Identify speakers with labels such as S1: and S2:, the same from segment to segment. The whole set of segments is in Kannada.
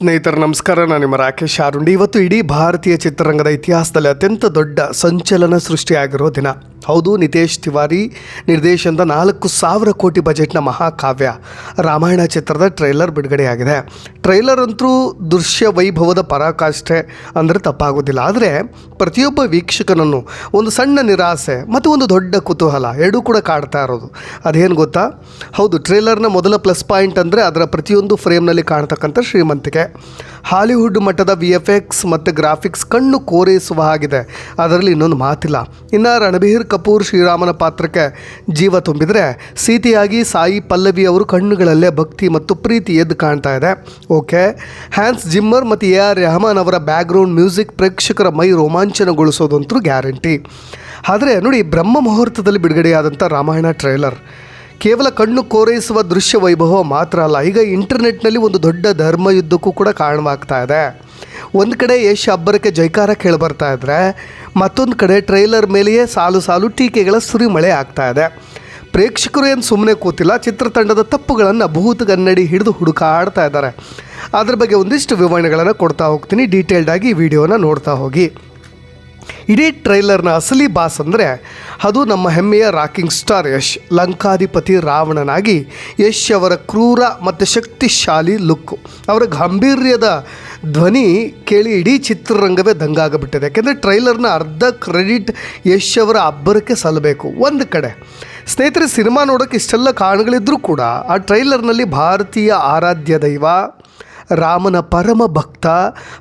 S1: ಸ್ನೇಹಿತರು ನಮಸ್ಕಾರ. ನಾನು ನಿಮ್ಮ ರಾಕೇಶ್ ಆರುಂಡಿ. ಇವತ್ತು ಇಡೀ ಭಾರತೀಯ ಚಿತ್ರರಂಗದ ಇತಿಹಾಸದಲ್ಲಿ ಅತ್ಯಂತ ದೊಡ್ಡ ಸಂಚಲನ ಸೃಷ್ಟಿಯಾಗಿರೋ ದಿನ. ಹೌದು, ನಿತೇಶ್ ತಿವಾರಿ ನಿರ್ದೇಶನದ 4,000 ಕೋಟಿ ಬಜೆಟ್ನ ಮಹಾಕಾವ್ಯ ರಾಮಾಯಣ ಚಿತ್ರದ ಟ್ರೈಲರ್ ಬಿಡುಗಡೆಯಾಗಿದೆ. ಟ್ರೈಲರ್ ಅಂತೂ ದೃಶ್ಯ ವೈಭವದ ಪರಾಕಾಷ್ಠೆ ಅಂದರೆ ತಪ್ಪಾಗೋದಿಲ್ಲ. ಆದರೆ ಪ್ರತಿಯೊಬ್ಬ ವೀಕ್ಷಕನನ್ನು ಒಂದು ಸಣ್ಣ ನಿರಾಸೆ ಮತ್ತು ಒಂದು ದೊಡ್ಡ ಕುತೂಹಲ ಎರಡೂ ಕೂಡ ಕಾಡ್ತಾ ಇರೋದು. ಅದೇನು ಗೊತ್ತಾ? ಹೌದು, ಟ್ರೇಲರ್ನ ಮೊದಲ ಪ್ಲಸ್ ಪಾಯಿಂಟ್ ಅಂದರೆ ಅದರ ಪ್ರತಿಯೊಂದು ಫ್ರೇಮ್ನಲ್ಲಿ ಕಾಣ್ತಕ್ಕಂಥ ಶ್ರೀಮಂತಿಕೆ. ಹಾಲಿವುಡ್ ಮಟ್ಟದ VFX ಮತ್ತು ಗ್ರಾಫಿಕ್ಸ್ ಕಣ್ಣು ಕೋರೈಸುವ ಹಾಗಿದೆ. ಅದರಲ್ಲಿ ಇನ್ನೊಂದು ಮಾತಿಲ್ಲ. ಇನ್ನು ರಣಬೀರ್ ಕಪೂರ್ ಶ್ರೀರಾಮನ ಪಾತ್ರಕ್ಕೆ ಜೀವ ತುಂಬಿದರೆ, ಸೀತೆಯಾಗಿ ಸಾಯಿ ಪಲ್ಲವಿ ಅವರು ಕಣ್ಣುಗಳಲ್ಲೇ ಭಕ್ತಿ ಮತ್ತು ಪ್ರೀತಿ ಎದ್ದು ಕಾಣ್ತಾ ಇದೆ. ಓಕೆ, ಹ್ಯಾನ್ಸ್ ಜಿಮ್ಮರ್ ಮತ್ತು AR ರೆಹಮಾನ್ ಅವರ ಬ್ಯಾಕ್ಗ್ರೌಂಡ್ ಮ್ಯೂಸಿಕ್ ಪ್ರೇಕ್ಷಕರ ಮೈ ರೋಮಾಂಚನಗೊಳಿಸೋದಂತೂ ಗ್ಯಾರಂಟಿ. ಆದರೆ ನೋಡಿ, ಬ್ರಹ್ಮ ಮುಹೂರ್ತದಲ್ಲಿ ಬಿಡುಗಡೆಯಾದಂಥ ರಾಮಾಯಣ ಟ್ರೈಲರ್ ಕೇವಲ ಕಣ್ಣು ಕೋರೈಸುವ ದೃಶ್ಯ ವೈಭವ ಮಾತ್ರ ಅಲ್ಲ, ಈಗ ಇಂಟರ್ನೆಟ್ನಲ್ಲಿ ಒಂದು ದೊಡ್ಡ ಧರ್ಮಯುದ್ಧಕ್ಕೂ ಕೂಡ ಕಾರಣವಾಗ್ತಾ ಇದೆ. ಒಂದು ಕಡೆ ಯಶ್ ಅಬ್ಬರಕ್ಕೆ ಜೈಕಾರ ಕೇಳಿಬರ್ತಾ ಇದ್ದರೆ, ಮತ್ತೊಂದು ಕಡೆ ಟ್ರೈಲರ್ ಮೇಲೆಯೇ ಸಾಲು ಸಾಲು ಟೀಕೆಗಳ ಸುರಿಮಳೆ ಆಗ್ತಾ ಇದೆ. ಪ್ರೇಕ್ಷಕರು ಏನು ಸುಮ್ಮನೆ ಕೂತಿಲ್ಲ, ಚಿತ್ರತಂಡದ ತಪ್ಪುಗಳನ್ನು ಭೂತಗನ್ನಡಿ ಹಿಡಿದು ಹುಡುಕಾಡ್ತಾ ಇದ್ದಾರೆ. ಅದ್ರ ಬಗ್ಗೆ ಒಂದಿಷ್ಟು ವಿವರಣೆಗಳನ್ನು ಕೊಡ್ತಾ ಹೋಗ್ತೀನಿ. ಡೀಟೇಲ್ಡಾಗಿ ಈ ವಿಡಿಯೋನ ನೋಡ್ತಾ ಹೋಗಿ. ಇಡೀ ಟ್ರೈಲರ್ನ ಅಸಲಿ ಬಾಸ್ ಅಂದರೆ ಅದು ನಮ್ಮ ಹೆಮ್ಮೆಯ ರಾಕಿಂಗ್ ಸ್ಟಾರ್ ಯಶ್. ಲಂಕಾಧಿಪತಿ ರಾವಣನಾಗಿ ಯಶ್ ಅವರ ಕ್ರೂರ ಮತ್ತು ಶಕ್ತಿಶಾಲಿ ಲುಕ್ಕು, ಅವರ ಗಾಂಭೀರ್ಯದ ಧ್ವನಿ ಕೇಳಿ ಇಡೀ ಚಿತ್ರರಂಗವೇ ದಂಗಾಗಿಬಿಟ್ಟಿದೆ. ಯಾಕೆಂದರೆ ಟ್ರೈಲರ್ನ ಅರ್ಧ ಕ್ರೆಡಿಟ್ ಯಶ್ ಅವರ ಅಬ್ಬರಕ್ಕೆ ಸಲ್ಲಬೇಕು. ಒಂದು ಕಡೆ ಸ್ನೇಹಿತರೆ, ಸಿನಿಮಾ ನೋಡೋಕ್ಕೆ ಇಷ್ಟೆಲ್ಲ ಕಾರಣಗಳಿದ್ದರೂ ಕೂಡ ಆ ಟ್ರೈಲರ್ನಲ್ಲಿ ಭಾರತೀಯ ಆರಾಧ್ಯ ದೈವ ರಾಮನ ಪರಮ ಭಕ್ತ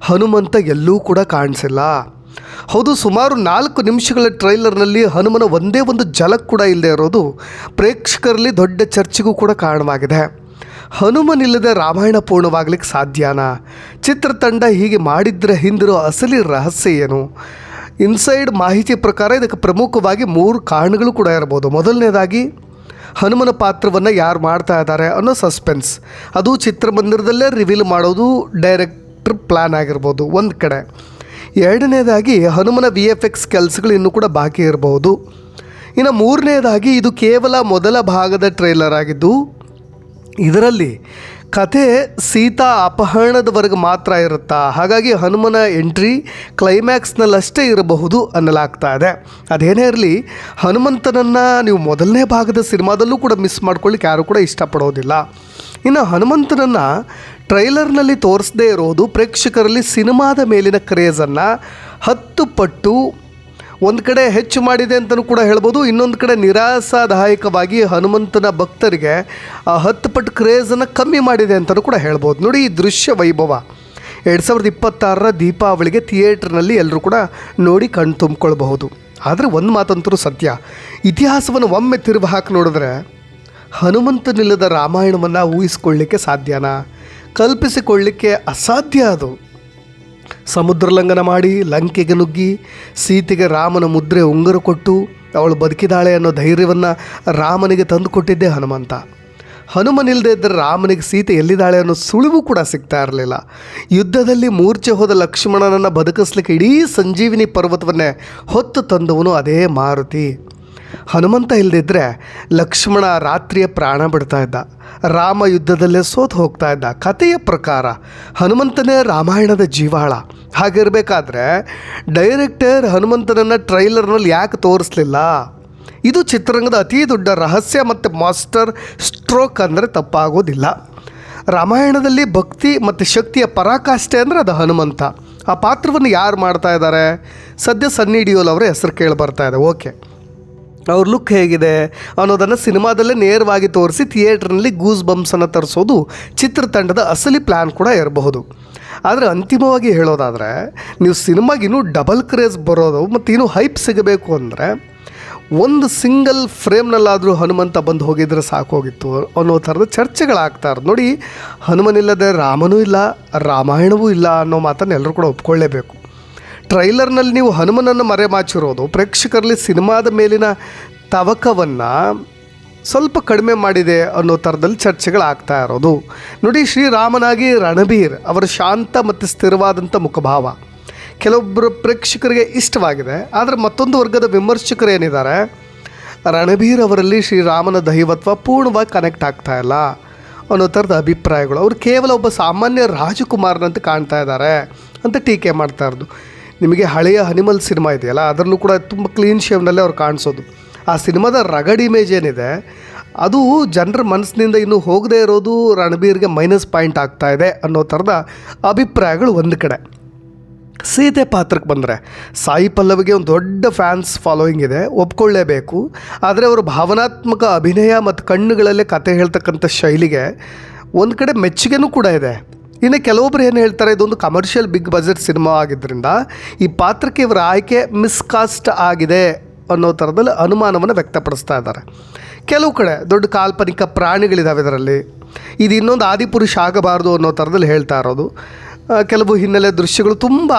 S1: ಹನುಮಂತ ಎಲ್ಲೂ ಕೂಡ ಕಾಣಿಸಿಲ್ಲ. ಹೌದು, ಸುಮಾರು 4 ನಿಮಿಷಗಳ ಟ್ರೈಲರ್ನಲ್ಲಿ ಹನುಮನ ಒಂದೇ ಒಂದು ಝಲಕ್ ಕೂಡ ಇಲ್ಲದೆ ಇರೋದು ಪ್ರೇಕ್ಷಕರಲ್ಲಿ ದೊಡ್ಡ ಚರ್ಚೆಗೂ ಕೂಡ ಕಾರಣವಾಗಿದೆ. ಹನುಮನಿಲ್ಲದೆ ರಾಮಾಯಣ ಪೂರ್ಣವಾಗಲಿಕ್ಕೆ ಸಾಧ್ಯನಾ? ಚಿತ್ರತಂಡ ಹೀಗೆ ಮಾಡಿದ್ರೆ ಹಿಂದಿರೋ ಅಸಲಿ ರಹಸ್ಯ ಏನು? ಇನ್ಸೈಡ್ ಮಾಹಿತಿ ಪ್ರಕಾರ ಇದಕ್ಕೆ ಪ್ರಮುಖವಾಗಿ 3 ಕಾರಣಗಳು ಕೂಡ ಇರ್ಬೋದು. ಮೊದಲನೇದಾಗಿ, ಹನುಮನ ಪಾತ್ರವನ್ನು ಯಾರು ಮಾಡ್ತಾ ಇದ್ದಾರೆ ಅನ್ನೋ ಸಸ್ಪೆನ್ಸ್. ಅದು ಚಿತ್ರಮಂದಿರದಲ್ಲೇ ರಿವೀಲ್ ಮಾಡೋದು ಡೈರೆಕ್ಟ್ರ್ ಪ್ಲ್ಯಾನ್ ಆಗಿರ್ಬೋದು ಒಂದು ಕಡೆ. ಎರಡನೇದಾಗಿ, ಹನುಮನ VFX ಕೆಲಸಗಳು ಇನ್ನೂ ಕೂಡ ಬಾಕಿ ಇರಬಹುದು. ಇನ್ನು ಮೂರನೇದಾಗಿ, ಇದು ಕೇವಲ ಮೊದಲ ಭಾಗದ ಟ್ರೈಲರ್ ಆಗಿದ್ದು ಇದರಲ್ಲಿ ಕಥೆ ಸೀತಾ ಅಪಹರಣದವರೆಗೆ ಮಾತ್ರ ಇರುತ್ತಾ. ಹಾಗಾಗಿ ಹನುಮನ ಎಂಟ್ರಿ ಕ್ಲೈಮ್ಯಾಕ್ಸ್ನಲ್ಲಷ್ಟೇ ಇರಬಹುದು ಅನ್ನಲಾಗ್ತಾ ಇದೆ. ಅದೇನೇ ಇರಲಿ, ಹನುಮಂತನನ್ನು ನೀವು ಮೊದಲನೇ ಭಾಗದ ಸಿನಿಮಾದಲ್ಲೂ ಕೂಡ ಮಿಸ್ ಮಾಡ್ಕೊಳ್ಳಿಕ್ಕೆ ಯಾರು ಕೂಡ ಇಷ್ಟಪಡೋದಿಲ್ಲ. ಇನ್ನು ಹನುಮಂತನನ್ನು ಟ್ರೈಲರ್ನಲ್ಲಿ ತೋರಿಸದೇ ಇರೋದು ಪ್ರೇಕ್ಷಕರಲ್ಲಿ ಸಿನಿಮಾದ ಮೇಲಿನ ಕ್ರೇಜನ್ನು 10 ಪಟ್ಟು ಒಂದು ಕಡೆ ಹೆಚ್ಚು ಮಾಡಿದೆ ಅಂತಲೂ ಕೂಡ ಹೇಳ್ಬೋದು. ಇನ್ನೊಂದು ಕಡೆ ನಿರಾಸಾದಾಯಕವಾಗಿ ಹನುಮಂತನ ಭಕ್ತರಿಗೆ 10 ಪಟ್ಟು ಕ್ರೇಜನ್ನು ಕಮ್ಮಿ ಮಾಡಿದೆ ಅಂತಲೂ ಕೂಡ ಹೇಳ್ಬೋದು. ನೋಡಿ, ಈ ದೃಶ್ಯ ವೈಭವ 2026ರ ದೀಪಾವಳಿಗೆ ಥಿಯೇಟ್ರ್ನಲ್ಲಿ ಎಲ್ಲರೂ ಕೂಡ ನೋಡಿ ಕಣ್ಣು ತುಂಬಿಕೊಳ್ಬಹುದು. ಆದರೆ ಒಂದು ಮಾತಂತರೂ ಸತ್ಯ, ಇತಿಹಾಸವನ್ನು ಒಮ್ಮೆ ತಿರುವು ಹಾಕಿ ನೋಡಿದ್ರೆ ಹನುಮಂತನಿಲ್ಲದ ರಾಮಾಯಣವನ್ನು ಊಹಿಸ್ಕೊಳ್ಳಿಕ್ಕೆ ಸಾಧ್ಯನಾ? ಕಲ್ಪಿಸಿಕೊಳ್ಳಿಕ್ಕೆ ಅಸಾಧ್ಯ. ಅದು ಸಮುದ್ರ ಲಂಘನ ಮಾಡಿ ಲಂಕೆಗೆ ನುಗ್ಗಿ ಸೀತೆಗೆ ರಾಮನ ಮುದ್ರೆ ಉಂಗುರ ಕೊಟ್ಟು ಅವಳು ಬದುಕಿದಾಳೆ ಅನ್ನೋ ಧೈರ್ಯವನ್ನು ರಾಮನಿಗೆ ತಂದು ಕೊಟ್ಟಿದ್ದೇ ಹನುಮಂತ. ಹನುಮನಿಲ್ಲದೆ ಇದ್ದರೆ ರಾಮನಿಗೆ ಸೀತೆ ಎಲ್ಲಿದ್ದಾಳೆ ಅನ್ನೋ ಸುಳಿವು ಕೂಡ ಸಿಗ್ತಾ ಇರಲಿಲ್ಲ. ಯುದ್ಧದಲ್ಲಿ ಮೂರ್ಛೆ ಹೋದ ಲಕ್ಷ್ಮಣನನ್ನು ಬದುಕಿಸ್ಲಿಕ್ಕೆ ಇಡೀ ಸಂಜೀವಿನಿ ಪರ್ವತವನ್ನೇ ಹೊತ್ತು ತಂದವನು ಅದೇ ಮಾರುತಿ. ಹನುಮಂತ ಇಲ್ಲದಿದ್ದರೆ ಲಕ್ಷ್ಮಣ ರಾತ್ರಿಯ ಪ್ರಾಣ ಬಿಡ್ತಾ ಇದ್ದ, ರಾಮ ಯುದ್ಧದಲ್ಲೇ ಸೋತು ಹೋಗ್ತಾ ಇದ್ದ. ಕಥೆಯ ಪ್ರಕಾರ ಹನುಮಂತನೇ ರಾಮಾಯಣದ ಜೀವಾಳ. ಹಾಗಿರಬೇಕಾದ್ರೆ ಡೈರೆಕ್ಟರ್ ಹನುಮಂತನನ್ನು ಟ್ರೈಲರ್ನಲ್ಲಿ ಯಾಕೆ ತೋರಿಸಲಿಲ್ಲ? ಇದು ಚಿತ್ರರಂಗದ ಅತೀ ದೊಡ್ಡ ರಹಸ್ಯ ಮತ್ತು ಮಾಸ್ಟರ್ ಸ್ಟ್ರೋಕ್ ಅಂದರೆ ತಪ್ಪಾಗೋದಿಲ್ಲ. ರಾಮಾಯಣದಲ್ಲಿ ಭಕ್ತಿ ಮತ್ತು ಶಕ್ತಿಯ ಪರಾಕಾಷ್ಠೆ ಅಂದರೆ ಅದು ಹನುಮಂತ. ಆ ಪಾತ್ರವನ್ನು ಯಾರು ಮಾಡ್ತಾ ಇದ್ದಾರೆ? ಸದ್ಯ ಸನ್ನಿ ಡಿಯೋಲ್ ಅವರ ಹೆಸರು ಕೇಳಿ ಬರ್ತಾ ಇದೆ. ಓಕೆ, ಅವ್ರ ಲುಕ್ ಹೇಗಿದೆ ಅನ್ನೋದನ್ನು ಸಿನಿಮಾದಲ್ಲೇ ನೇರವಾಗಿ ತೋರಿಸಿ ಥಿಯೇಟ್ರ್ನಲ್ಲಿ ಗೂಸ್ ಬಂಪ್ಸನ್ನು ತರಿಸೋದು ಚಿತ್ರತಂಡದ ಅಸಲಿ ಪ್ಲ್ಯಾನ್ ಕೂಡ ಇರಬಹುದು. ಆದರೆ ಅಂತಿಮವಾಗಿ ಹೇಳೋದಾದರೆ, ನೀವು ಸಿನಿಮಾಗೆ ಇನ್ನೂ ಡಬಲ್ ಕ್ರೇಜ್ ಬರೋದು ಮತ್ತು ಇನ್ನೂ ಹೈಪ್ ಸಿಗಬೇಕು ಅಂದರೆ ಒಂದು ಸಿಂಗಲ್ ಫ್ರೇಮ್ನಲ್ಲಾದರೂ ಹನುಮಂತ ಬಂದು ಹೋಗಿದ್ರೆ ಸಾಕೋಗಿತ್ತು ಅನ್ನೋ ಥರದ ಚರ್ಚೆಗಳಾಗ್ತಾ ಇರೋದು. ನೋಡಿ, ಹನುಮನಿಲ್ಲದೆ ರಾಮನೂ ಇಲ್ಲ, ರಾಮಾಯಣವೂ ಇಲ್ಲ ಅನ್ನೋ ಮಾತನ್ನು ಎಲ್ಲರೂ ಕೂಡ ಒಪ್ಕೊಳ್ಳೇಬೇಕು. ಟ್ರೈಲರ್ನಲ್ಲಿ ನೀವು ಹನುಮನನ್ನು ಮರೆಮಾಚಿರೋದು ಪ್ರೇಕ್ಷಕರಲ್ಲಿ ಸಿನಿಮಾದ ಮೇಲಿನ ತವಕವನ್ನು ಸ್ವಲ್ಪ ಕಡಿಮೆ ಮಾಡಿದೆ ಅನ್ನೋ ಥರದಲ್ಲಿ ಚರ್ಚೆಗಳಾಗ್ತಾ ಇರೋದು. ನೋಡಿ, ಶ್ರೀರಾಮನಾಗಿ ರಣಬೀರ್ ಅವರ ಶಾಂತ ಮತ್ತು ಸ್ಥಿರವಾದಂಥ ಮುಖಭಾವ ಕೆಲವೊಬ್ಬರು ಪ್ರೇಕ್ಷಕರಿಗೆ ಇಷ್ಟವಾಗಿದೆ. ಆದರೆ ಮತ್ತೊಂದು ವರ್ಗದ ವಿಮರ್ಶಕರು ಏನಿದ್ದಾರೆ, ರಣಬೀರ್ ಅವರಲ್ಲಿ ಶ್ರೀರಾಮನ ದೈವತ್ವ ಪೂರ್ಣವಾಗಿ ಕನೆಕ್ಟ್ ಆಗ್ತಾ ಇಲ್ಲ. ಅನ್ನೋ ಥರದ ಅಭಿಪ್ರಾಯಗಳು. ಅವರು ಕೇವಲ ಒಬ್ಬ ಸಾಮಾನ್ಯ ರಾಜಕುಮಾರನಂತೆ ಕಾಣ್ತಾ ಇದ್ದಾರೆ ಅಂತ ಟೀಕೆ ಮಾಡ್ತಾ ಇರೋದು. ನಿಮಗೆ ಹಳೆಯ ಅನಿಮಲ್ ಸಿನಿಮಾ ಇದೆಯಲ್ಲ, ಅದರಲ್ಲೂ ಕೂಡ ತುಂಬ ಕ್ಲೀನ್ ಶೇವ್ನಲ್ಲೇ ಅವ್ರು ಕಾಣಿಸೋದು. ಆ ಸಿನಿಮಾದ ರಗಡ್ ಇಮೇಜ್ ಏನಿದೆ ಅದು ಜನರ ಮನಸ್ಸಿನಿಂದ ಇನ್ನೂ ಹೋಗದೇ ಇರೋದು ರಣಬೀರ್ಗೆ ಮೈನಸ್ ಪಾಯಿಂಟ್ ಆಗ್ತಾ ಇದೆ ಅನ್ನೋ ಥರದ ಅಭಿಪ್ರಾಯಗಳು ಒಂದು ಕಡೆ. ಸೀತೆ ಪಾತ್ರಕ್ಕೆ ಬಂದರೆ ಸಾಯಿ ಪಲ್ಲವಿಗೆ ಒಂದು ದೊಡ್ಡ ಫ್ಯಾನ್ಸ್ ಫಾಲೋಯಿಂಗ್ ಇದೆ, ಒಪ್ಕೊಳ್ಳೇಬೇಕು. ಆದರೆ ಅವರು ಭಾವನಾತ್ಮಕ ಅಭಿನಯ ಮತ್ತು ಕಣ್ಣುಗಳಲ್ಲೇ ಕತೆ ಹೇಳ್ತಕ್ಕಂಥ ಶೈಲಿಗೆ ಒಂದು ಕಡೆ ಮೆಚ್ಚುಗೆನೂ ಕೂಡ ಇದೆ. ಇನ್ನು ಕೆಲವೊಬ್ಬರು ಏನು ಹೇಳ್ತಾರೆ, ಇದೊಂದು ಕಮರ್ಷಿಯಲ್ ಬಿಗ್ ಬಜೆಟ್ ಸಿನಿಮಾ ಆಗಿದ್ದರಿಂದ ಈ ಪಾತ್ರಕ್ಕೆ ಇವರ ಆಯ್ಕೆ ಮಿಸ್ಕಾಸ್ಟ್ ಆಗಿದೆ ಅನ್ನೋ ಥರದಲ್ಲಿ ಅನುಮಾನವನ್ನು ವ್ಯಕ್ತಪಡಿಸ್ತಾ ಇದ್ದಾರೆ. ಕೆಲವು ಕಡೆ ದೊಡ್ಡ ಕಾಲ್ಪನಿಕ ಪ್ರಾಣಿಗಳಿದ್ದಾವೆ ಇದರಲ್ಲಿ, ಇದು ಇನ್ನೊಂದು ಆದಿಪುರುಷ ಆಗಬಾರ್ದು ಅನ್ನೋ ಥರದಲ್ಲಿ ಹೇಳ್ತಾ ಇರೋದು. ಕೆಲವು ಹಿನ್ನೆಲೆ ದೃಶ್ಯಗಳು ತುಂಬ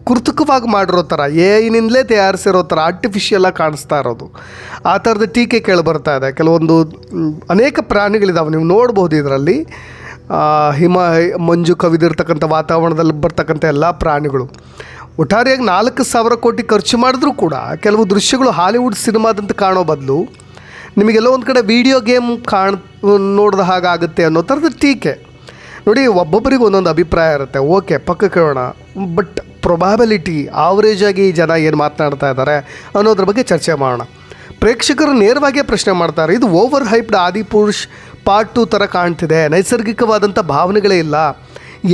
S1: ಕೃತಕವಾಗಿ ಮಾಡಿರೋ ಥರ, ಏನಿಂದಲೇ ತಯಾರಿಸಿರೋ ಥರ ಆರ್ಟಿಫಿಷಿಯಲಾಗಿ ಕಾಣಿಸ್ತಾ ಇರೋದು, ಆ ಥರದ ಟೀಕೆ ಕೇಳಿಬರ್ತಾ ಇದೆ. ಕೆಲವೊಂದು ಅನೇಕ ಪ್ರಾಣಿಗಳಿದ್ದಾವೆ, ನೀವು ನೋಡ್ಬೋದು ಇದರಲ್ಲಿ. ಮಂಜು ಕವಿದಿರ್ತಕ್ಕಂಥ ವಾತಾವರಣದಲ್ಲಿ ಬರ್ತಕ್ಕಂಥ ಎಲ್ಲ ಪ್ರಾಣಿಗಳು. ಒಟ್ಟಾರೆಯಾಗಿ 4,000 ಕೋಟಿ ಖರ್ಚು ಮಾಡಿದ್ರೂ ಕೂಡ ಕೆಲವು ದೃಶ್ಯಗಳು ಹಾಲಿವುಡ್ ಸಿನಿಮಾದಂತ ಕಾಣೋ ಬದಲು ನಿಮಗೆಲ್ಲೋ ಒಂದು ಕಡೆ ವೀಡಿಯೋ ಗೇಮ್ ನೋಡಿದ ಹಾಗಾಗುತ್ತೆ ಅನ್ನೋ ಥರದ ಟೀಕೆ. ನೋಡಿ, ಒಬ್ಬೊಬ್ಬರಿಗೆ ಒಂದೊಂದು ಅಭಿಪ್ರಾಯ ಇರುತ್ತೆ. ಓಕೆ, ಪಕ್ಕ ಕೇಳೋಣ, ಬಟ್ ಪ್ರೊಬಾಬಿಲಿಟಿ ಆವರೇಜಾಗಿ ಜನ ಏನು ಮಾತನಾಡ್ತಾ ಇದ್ದಾರೆ ಅನ್ನೋದ್ರ ಬಗ್ಗೆ ಚರ್ಚೆ ಮಾಡೋಣ. ಪ್ರೇಕ್ಷಕರು ನೇರವಾಗಿಯೇ ಪ್ರಶ್ನೆ ಮಾಡ್ತಾರೆ, ಇದು ಓವರ್ ಹೈಪ್ಡ್ ಆದಿಪುರುಷ್ ಪಾರ್ಟ್ 2 ಥರ ಕಾಣ್ತಿದೆ, ನೈಸರ್ಗಿಕವಾದಂಥ ಭಾವನೆಗಳೇ ಇಲ್ಲ,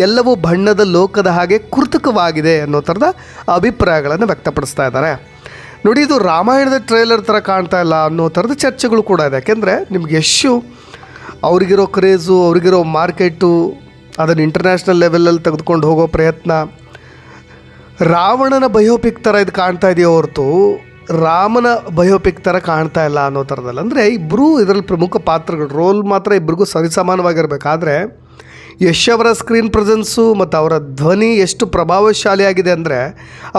S1: ಎಲ್ಲವೂ ಬಣ್ಣದ ಲೋಕದ ಹಾಗೆ ಕೃತಕವಾಗಿದೆ ಅನ್ನೋ ಥರದ ಅಭಿಪ್ರಾಯಗಳನ್ನು ವ್ಯಕ್ತಪಡಿಸ್ತಾ ಇದ್ದಾರೆ. ನೋಡಿ, ಇದು ರಾಮಾಯಣದ ಟ್ರೇಲರ್ ಥರ ಕಾಣ್ತಾ ಇಲ್ಲ ಅನ್ನೋ ಥರದ ಚರ್ಚೆಗಳು ಕೂಡ ಇದೆ. ಯಾಕೆಂದರೆ ನಿಮ್ಗೆ ಎಷ್ಟು ಅವ್ರಿಗಿರೋ ಕ್ರೇಜು, ಅವ್ರಿಗಿರೋ ಮಾರ್ಕೆಟು, ಅದನ್ನು ಇಂಟರ್ನ್ಯಾಷನಲ್ ಲೆವೆಲಲ್ಲಿ ತೆಗೆದುಕೊಂಡು ಹೋಗೋ ಪ್ರಯತ್ನ. ರಾವಣನ ಬಯೋಪಿಕ್ ಥರ ಇದು ಕಾಣ್ತಾ ಇದೆಯೋ ಹೊರತು ರಾಮನ ಬಯೋಪಿಕ್ ಥರ ಕಾಣ್ತಾ ಇಲ್ಲ ಅನ್ನೋ ಥರದಲ್ಲಿ. ಅಂದರೆ ಇಬ್ಬರೂ ಇದರಲ್ಲಿ ಪ್ರಮುಖ ಪಾತ್ರಗಳು, ರೋಲ್ ಮಾತ್ರ ಇಬ್ಬರಿಗೂ ಸರಿಸಮಾನವಾಗಿರಬೇಕಾದ್ರೆ ಯಶ್ ಅವರ ಸ್ಕ್ರೀನ್ ಪ್ರೆಸೆನ್ಸು ಮತ್ತು ಅವರ ಧ್ವನಿ ಎಷ್ಟು ಪ್ರಭಾವಶಾಲಿಯಾಗಿದೆ ಅಂದರೆ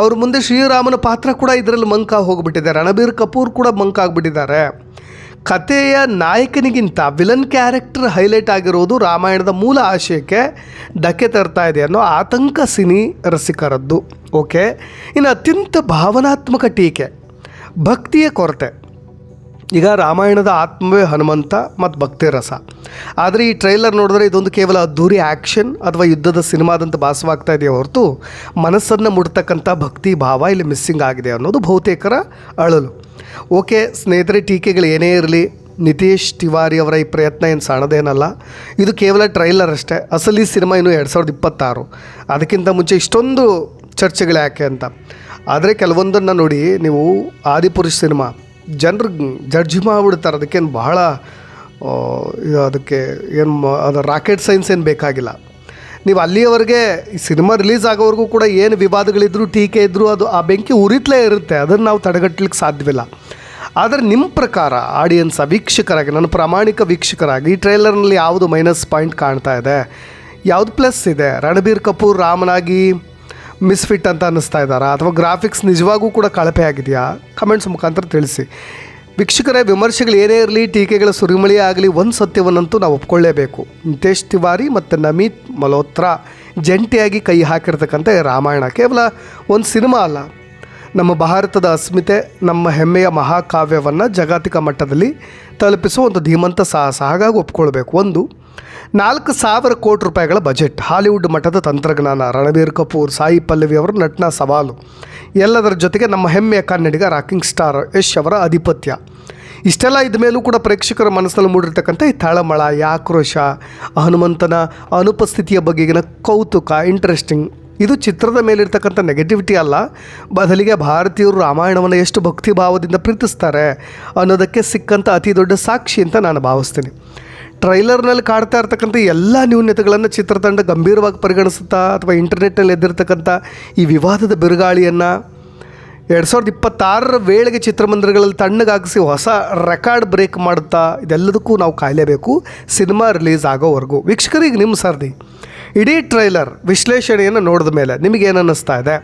S1: ಅವ್ರ ಮುಂದೆ ಶ್ರೀರಾಮನ ಪಾತ್ರ ಕೂಡ ಇದರಲ್ಲಿ ಮಂಕ ಹೋಗಿಬಿಟ್ಟಿದೆ. ರಣಬೀರ್ ಕಪೂರ್ ಕೂಡ ಮಂಕ ಆಗಿಬಿಟ್ಟಿದ್ದಾರೆ. ಕಥೆಯ ನಾಯಕನಿಗಿಂತ ವಿಲನ್ ಕ್ಯಾರೆಕ್ಟರ್ ಹೈಲೈಟ್ ಆಗಿರೋದು ರಾಮಾಯಣದ ಮೂಲ ಆಶಯಕ್ಕೆ ಧಕ್ಕೆ ತರ್ತಾ ಇದೆ ಅನ್ನೋ ಆತಂಕ ಸಿನಿ ರಸಿಕರದ್ದು. ಓಕೆ, ಇನ್ನು ಅತ್ಯಂತ ಭಾವನಾತ್ಮಕ ಟೀಕೆ, ಭಕ್ತಿಯ ಕೊರತೆ. ಈಗ ರಾಮಾಯಣದ ಆತ್ಮವೇ ಹನುಮಂತ ಮತ್ತು ಭಕ್ತಿ ರಸ. ಆದರೆ ಈ ಟ್ರೈಲರ್ ನೋಡಿದ್ರೆ ಇದೊಂದು ಕೇವಲ ಅದ್ದೂರಿ ಆ್ಯಕ್ಷನ್ ಅಥವಾ ಯುದ್ಧದ ಸಿನಿಮಾದಂತ ಭಾಸವಾಗ್ತಾ ಇದೆಯೋ ಹೊರತು ಮನಸ್ಸನ್ನು ಮುಡ್ತಕ್ಕಂಥ ಭಕ್ತಿ ಭಾವ ಇಲ್ಲಿ ಮಿಸ್ಸಿಂಗ್ ಆಗಿದೆ ಅನ್ನೋದು ಬಹುತೇಕರ ಅಳಲು. ಓಕೆ ಸ್ನೇಹಿತರೆ, ಟೀಕೆಗಳು ಏನೇ ಇರಲಿ, ನಿತೇಶ್ ತಿವಾರಿ ಅವರ ಈ ಪ್ರಯತ್ನ ಏನು ಸಣ್ಣದೇನಲ್ಲ. ಇದು ಕೇವಲ ಟ್ರೈಲರ್ ಅಷ್ಟೇ. ಅಸಲಿ ಸಿನಿಮಾ ಇನ್ನು 2026. ಅದಕ್ಕಿಂತ ಮುಂಚೆ ಇಷ್ಟೊಂದು ಚರ್ಚೆಗಳು ಯಾಕೆ ಅಂತ. ಆದರೆ ಕೆಲವೊಂದನ್ನು ನೋಡಿ, ನೀವು ಆದಿಪುರುಷ್ ಸಿನಿಮಾ ಜನರು ಜಡ್ಜ್ ಮಾಡಿಬಿಡ್ತಾರೆ. ಅದಕ್ಕೇನು ಬಹಳ ಅದಕ್ಕೆ ಏನು ಅದು ರಾಕೆಟ್ ಸೈನ್ಸ್ ಏನು ಬೇಕಾಗಿಲ್ಲ. ನೀವು ಅಲ್ಲಿಯವರೆಗೆ ಈ ಸಿನಿಮಾ ರಿಲೀಸ್ ಆಗೋವರೆಗೂ ಕೂಡ ಏನು ವಿವಾದಗಳಿದ್ರು, ಟೀಕೆ ಇದ್ದರೂ ಅದು ಆ ಬೆಂಕಿ ಉರಿತಲೇ ಇರುತ್ತೆ. ಅದನ್ನು ನಾವು ತಡೆಗಟ್ಟಲಿಕ್ಕೆ ಸಾಧ್ಯವಿಲ್ಲ. ಆದರೆ ನಿಮ್ಮ ಪ್ರಕಾರ ಆಡಿಯನ್ಸ್ ವೀಕ್ಷಕರಾಗಿ, ನನ್ನ ಪ್ರಾಮಾಣಿಕ ವೀಕ್ಷಕರಾಗಿ, ಈ ಟ್ರೈಲರ್ನಲ್ಲಿ ಯಾವುದು ಮೈನಸ್ ಪಾಯಿಂಟ್ ಕಾಣ್ತಾ ಇದೆ, ಯಾವುದು ಪ್ಲಸ್ ಇದೆ? ರಣಬೀರ್ ಕಪೂರ್ ರಾಮನಾಗಿ ಮಿಸ್ಫಿಟ್ ಅಂತ ಅನ್ನಿಸ್ತಾ ಇದ್ದಾರಾ, ಅಥವಾ ಗ್ರಾಫಿಕ್ಸ್ ನಿಜವಾಗೂ ಕೂಡ ಕಳಪೆ ಆಗಿದೆಯಾ? ಕಮೆಂಟ್ಸ್ ಮುಖಾಂತರ ತಿಳಿಸಿ. ವೀಕ್ಷಕರೇ, ವಿಮರ್ಶೆಗಳು ಏನೇ ಇರಲಿ, ಟೀಕೆಗಳ ಸುರಿಮಳಿ ಆಗಲಿ, ಒಂದು ಸತ್ಯವನ್ನಂತೂ ನಾವು ಒಪ್ಕೊಳ್ಳೇಬೇಕು. ನಿತೇಶ್ ತಿವಾರಿ ಮತ್ತು ನಮಿತ್ ಮಲ್ಹೋತ್ರಾ ಜಂಟಿಯಾಗಿ ಕೈ ಹಾಕಿರ್ತಕ್ಕಂಥ ರಾಮಾಯಣ ಕೇವಲ ಒಂದು ಸಿನಿಮಾ ಅಲ್ಲ, ನಮ್ಮ ಭಾರತದ ಅಸ್ಮಿತೆ, ನಮ್ಮ ಹೆಮ್ಮೆಯ ಮಹಾಕಾವ್ಯವನ್ನು ಜಾಗತಿಕ ಮಟ್ಟದಲ್ಲಿ ತಲುಪಿಸುವ ಒಂದು ಧೀಮಂತ ಸಾಹಸ. ಹಾಗಾಗಿ ಒಪ್ಕೊಳ್ಬೇಕು. ಒಂದು 4,000 ಕೋಟಿ ರೂಪಾಯಿಗಳ ಬಜೆಟ್, ಹಾಲಿವುಡ್ ಮಟ್ಟದ ತಂತ್ರಜ್ಞಾನ, ರಣಬೀರ್ ಕಪೂರ್, ಸಾಯಿ ಪಲ್ಲವಿ ಅವರ ನಟನ ಸವಾಲು, ಎಲ್ಲದರ ಜೊತೆಗೆ ನಮ್ಮ ಹೆಮ್ಮೆಯ ಕನ್ನಡಿಗ ರಾಕಿಂಗ್ ಸ್ಟಾರ್ ಯಶ್ ಅವರ ಆಧಿಪತ್ಯ. ಇಷ್ಟೆಲ್ಲ ಇದ್ದ ಮೇಲೂ ಕೂಡ ಪ್ರೇಕ್ಷಕರ ಮನಸ್ಸಲ್ಲಿ ಮೂಡಿರ್ತಕ್ಕಂಥ ಈ ತಳಮಳ, ಈ ಆಕ್ರೋಶ, ಹನುಮಂತನ ಅನುಪಸ್ಥಿತಿಯ ಬಗೆಗಿನ ಕೌತುಕ, ಇಂಟ್ರೆಸ್ಟಿಂಗ್, ಇದು ಚಿತ್ರದ ಮೇಲಿರ್ತಕ್ಕಂಥ ನೆಗೆಟಿವಿಟಿ ಅಲ್ಲ, ಬದಲಿಗೆ ಭಾರತೀಯರು ರಾಮಾಯಣವನ್ನು ಎಷ್ಟು ಭಕ್ತಿಭಾವದಿಂದ ಪ್ರೀತಿಸ್ತಾರೆ ಅನ್ನೋದಕ್ಕೆ ಸಿಕ್ಕಂಥ ಅತಿ ದೊಡ್ಡ ಸಾಕ್ಷಿ ಅಂತ ನಾನು ಭಾವಿಸ್ತೀನಿ. ಟ್ರೈಲರ್ನಲ್ಲಿ ಕಾಡ್ತಾ ಇರ್ತಕ್ಕಂಥ ಎಲ್ಲ ನ್ಯೂನತೆಗಳನ್ನು ಚಿತ್ರತಂಡ ಗಂಭೀರವಾಗಿ ಪರಿಗಣಿಸುತ್ತಾ, ಅಥವಾ ಇಂಟರ್ನೆಟ್ಟಲ್ಲಿ ಎದ್ದಿರ್ತಕ್ಕಂಥ ಈ ವಿವಾದದ ಬಿರುಗಾಳಿಯನ್ನು 2026 ವೇಳೆಗೆ ಚಿತ್ರಮಂದಿರಗಳಲ್ಲಿ ತಣ್ಣಗಾಗಿಸಿ ಹೊಸ ರೆಕಾರ್ಡ್ ಬ್ರೇಕ್ ಮಾಡುತ್ತಾ, ಇದೆಲ್ಲದಕ್ಕೂ ನಾವು ಕಾಯಲೇಬೇಕು ಸಿನಿಮಾ ರಿಲೀಸ್ ಆಗೋವರೆಗೂ. ವೀಕ್ಷಕರಿಗೆ ನಿಮ್ಮ ಸರ್ದಿ, ಇಡೀ ಟ್ರೈಲರ್ ವಿಶ್ಲೇಷಣೆಯನ್ನು ನೋಡಿದ ಮೇಲೆ ನಿಮಗೇನು ಅನ್ನಿಸ್ತಾ ಇದೆ?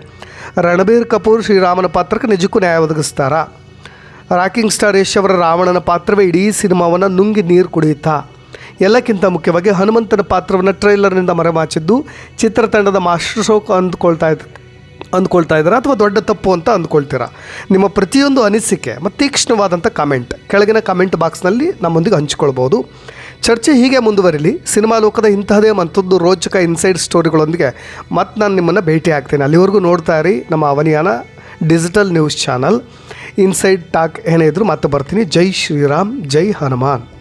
S1: ರಣಬೀರ್ ಕಪೂರ್ ಶ್ರೀರಾಮನ ಪಾತ್ರಕ್ಕೆ ನಿಜಕ್ಕೂ ನ್ಯಾಯ ಒದಗಿಸ್ತಾರಾ? ರಾಕಿಂಗ್ ಸ್ಟಾರ್ ಯಶ್ ಅವರ ರಾವಣನ ಪಾತ್ರವೇ ಇಡೀ ಸಿನಿಮಾವನ್ನು ನುಂಗಿ ನೀರು ಕುಡಿಯುತ್ತಾ? ಎಲ್ಲಕ್ಕಿಂತ ಮುಖ್ಯವಾಗಿ ಹನುಮಂತನ ಪಾತ್ರವನ್ನು ಟ್ರೈಲರ್ನಿಂದ ಮರೆಮಾಚಿದ್ದು ಚಿತ್ರತಂಡದ ಮಾಸ್ಟರ್ ಸ್ಟ್ರೋಕ್ ಅಂದ್ಕೊಳ್ತಾ ಇದ್ದೀರಾ, ಅಥವಾ ದೊಡ್ಡ ತಪ್ಪು ಅಂತ ಅಂದ್ಕೊಳ್ತೀರಾ? ನಿಮ್ಮ ಪ್ರತಿಯೊಂದು ಅನಿಸಿಕೆ ಮತ್ತು ತೀಕ್ಷ್ಣವಾದಂಥ ಕಮೆಂಟ್ ಕೆಳಗಿನ ಕಮೆಂಟ್ ಬಾಕ್ಸ್ನಲ್ಲಿ ನಮ್ಮೊಂದಿಗೆ ಹಂಚಿಕೊಳ್ಬೋದು. ಚರ್ಚೆ ಹೀಗೆ ಮುಂದುವರಿಲಿ. ಸಿನಿಮಾ ಲೋಕದ ಇಂತಹದೇ ಮತ್ತೊಂದು ರೋಚಕ ಇನ್ಸೈಡ್ ಸ್ಟೋರಿಗಳೊಂದಿಗೆ ಮತ್ತೆ ನಾನು ನಿಮ್ಮನ್ನು ಭೇಟಿ ಆಗ್ತೇನೆ. ಅಲ್ಲಿವರೆಗೂ ನೋಡ್ತಾ ಇರಿ ನಮ್ಮ Avaniyana digital news channel. Inside talk ಏನೇ ಇದ್ರೂ ಮತ್ತೆ ಬರ್ತೀನಿ. ಜೈ ಶ್ರೀರಾಮ್, ಜೈ ಹನುಮಾನ್.